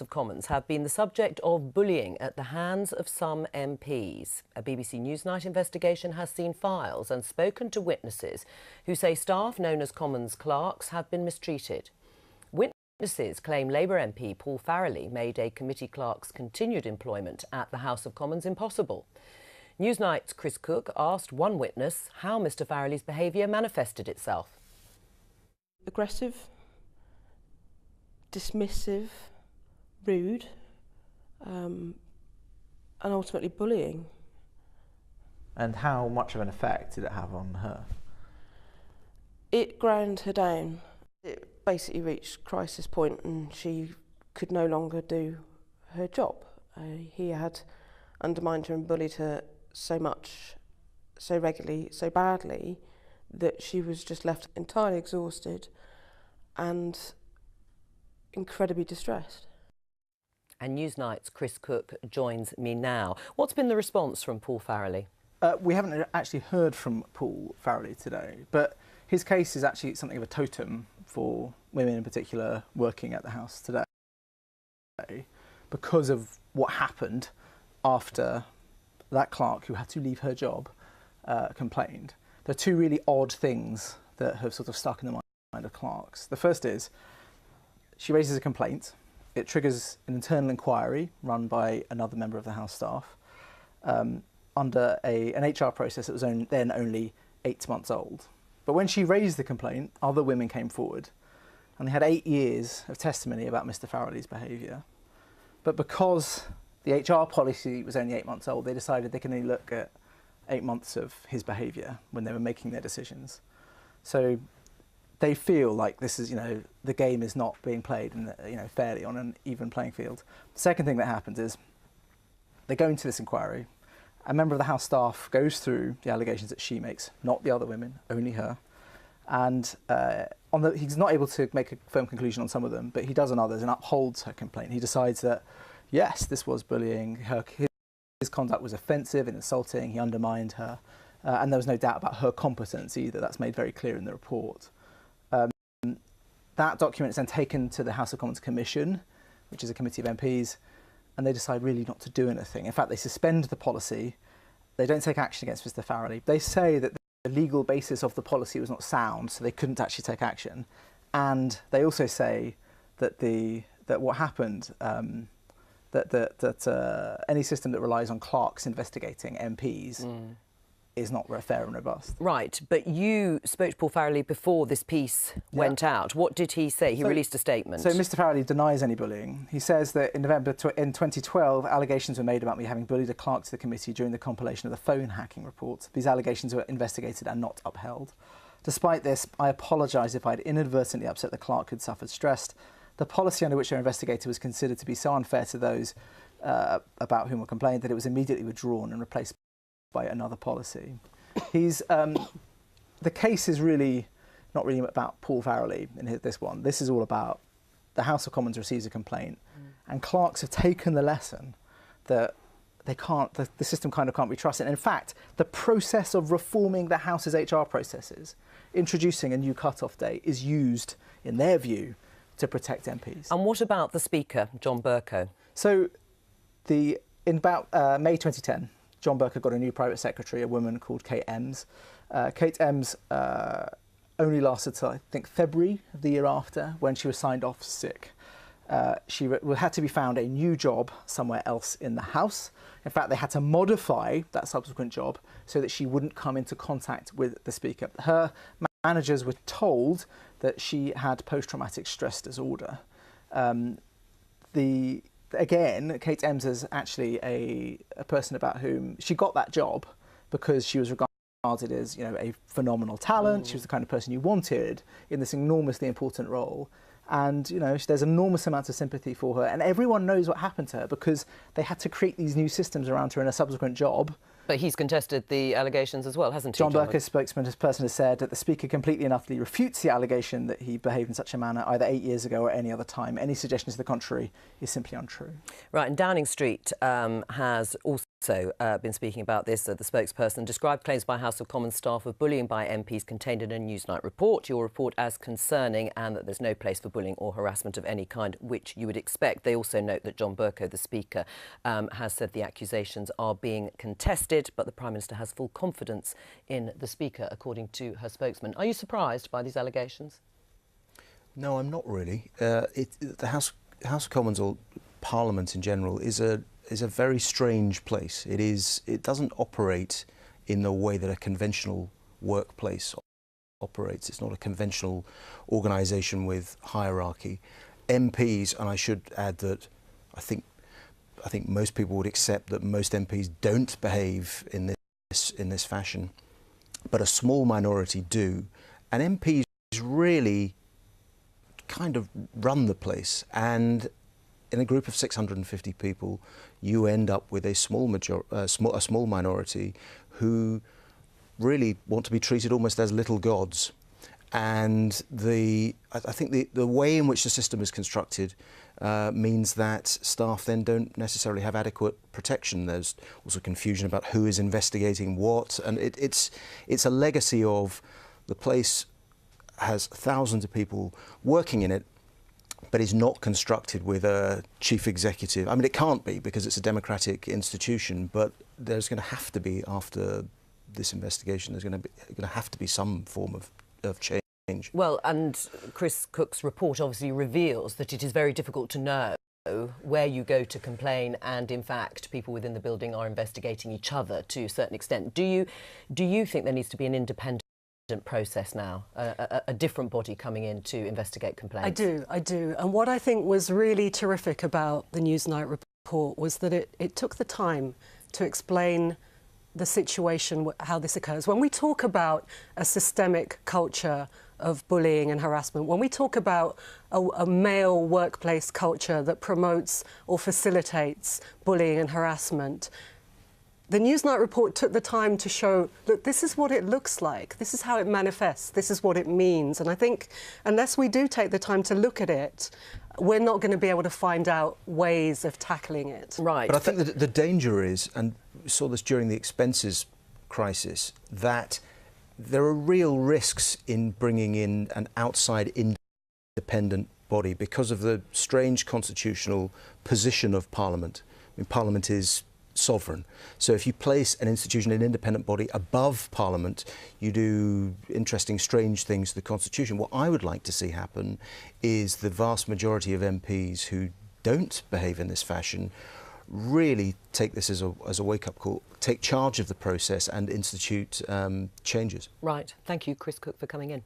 of Commons have been the subject of bullying at the hands of some MPs. A BBC Newsnight investigation has seen files and spoken to witnesses who say staff known as Commons clerks have been mistreated. Witnesses claim Labour MP Paul Farrelly made a committee clerk's continued employment at the House of Commons impossible. Newsnight's Chris Cook asked one witness how Mr Farrelly's behaviour manifested itself. Aggressive, dismissive, rude, and ultimately bullying. And how much of an effect did it have on her? It ground her down. It basically reached crisis point and she could no longer do her job. He had undermined her and bullied her so much, so regularly, so badly, that she was just left entirely exhausted and incredibly distressed. And Newsnight's Chris Cook joins me now. What's been the response from Paul Farrelly? We haven't actually heard from Paul Farrelly today, but his case is actually something of a totem for women in particular working at the House today, because of what happened after that clerk who had to leave her job complained. There are two really odd things that have sort of stuck in the mind of clerks. The first is she raises a complaint. It triggers an internal inquiry run by another member of the House staff under an HR process that was then only 8 months old. But when she raised the complaint, other women came forward and they had 8 years of testimony about Mr Farrelly's behaviour. But because the HR policy was only 8 months old, they decided they could only look at 8 months of his behaviour when they were making their decisions. So they feel like this is, the game is not being played fairly on an even playing field. The second thing that happens is they go into this inquiry. A member of the House staff goes through the allegations that she makes, not the other women, only her. And he's not able to make a firm conclusion on some of them, but he does on others and upholds her complaint. He decides that, yes, this was bullying. His conduct was offensive and insulting. He undermined her. And there was no doubt about her competence either. That's made very clear in the report. That document is then taken to the House of Commons Commission, which is a committee of MPs, and they decide really not to do anything. In fact, they suspend the policy. They don't take action against Mr Farrelly. They say that the legal basis of the policy was not sound, so they couldn't actually take action. And they also say that what happened, that any system that relies on clerks investigating MPs is not fair and robust. Right, but you spoke to Paul Farrelly before this piece went out. What did he say? He released a statement. So Mr Farrelly denies any bullying. He says that in November in 2012, allegations were made about me having bullied a clerk to the committee during the compilation of the phone hacking report. These allegations were investigated and not upheld. Despite this, I apologise if I had inadvertently upset the clerk who'd suffered stress. The policy under which they were investigated was considered to be so unfair to those about whom were complained that it was immediately withdrawn and replaced by another policy. The case is really not really about Paul Farrelly in this one. This is all about the House of Commons receives a complaint, and clerks have taken the lesson that the system kind of can't be trusted. And in fact, the process of reforming the House's HR processes, introducing a new cut-off date, is used, in their view, to protect MPs. And what about the Speaker, John Bercow? So, in about May 2010, John Bercow got a new private secretary, a woman called Kate Ems. Kate Ems only lasted till, I think, February of the year after, when she was signed off sick. She had to be found a new job somewhere else in the House. In fact, they had to modify that subsequent job so that she wouldn't come into contact with the Speaker. Her managers were told that she had post-traumatic stress disorder. Again, Kate Ems is actually a person about whom she got that job because she was regarded as, a phenomenal talent. She was the kind of person you wanted in this enormously important role. And, there's enormous amounts of sympathy for her. And everyone knows what happened to her because they had to create these new systems around her in a subsequent job But he's contested the allegations as well, hasn't he? John Bercow, spokesperson, has said that the Speaker completely and utterly refutes the allegation that he behaved in such a manner either 8 years ago or any other time. Any suggestion to the contrary is simply untrue. Right, and Downing Street has also been speaking about this. The spokesperson described claims by House of Commons staff of bullying by MPs contained in a Newsnight report. Your report as concerning, and that there's no place for bullying or harassment of any kind, which you would expect. They also note that John Bercow, the Speaker, has said the accusations are being contested, but the Prime Minister has full confidence in the Speaker, according to her spokesman. Are you surprised by these allegations? No, I'm not really. The House of Commons, or Parliament in general, is a very strange place. It doesn't operate in the way that a conventional workplace operates. It's not a conventional organisation with hierarchy. MPs, and I should add that I think most people would accept that most MPs don't behave in this fashion, but a small minority do, and MPs really kind of run the place. And in a group of 650 people, you end up with a small minority who really want to be treated almost as little gods. And I think the way in which the system is constructed means that staff then don't necessarily have adequate protection. There's also confusion about who is investigating what, and it's a legacy of the place has thousands of people working in it, but is not constructed with a chief executive. I mean, it can't be, because it's a democratic institution, but there's going to have to be, after this investigation, there's going to have to be some form of change. Well, and Chris Cook's report obviously reveals that it is very difficult to know where you go to complain, and in fact people within the building are investigating each other to a certain extent. Do you think there needs to be an independent process now, a different body coming in to investigate complaints? I do. And what I think was really terrific about the Newsnight report was that it took the time to explain the situation, how this occurs. When we talk about a systemic culture of bullying and harassment, when we talk about a male workplace culture that promotes or facilitates bullying and harassment, the Newsnight report took the time to show, look, this is what it looks like, this is how it manifests, this is what it means. And I think unless we do take the time to look at it, we're not going to be able to find out ways of tackling it. Right. But I think that the danger is, and we saw this during the expenses crisis, that there are real risks in bringing in an outside independent body because of the strange constitutional position of Parliament. I mean, Parliament is sovereign. So if you place an institution, an independent body, above Parliament, you do interesting, strange things to the Constitution. What I would like to see happen is the vast majority of MPs who don't behave in this fashion really take this as a wake-up call, take charge of the process and institute changes. Right. Thank you, Chris Cook, for coming in.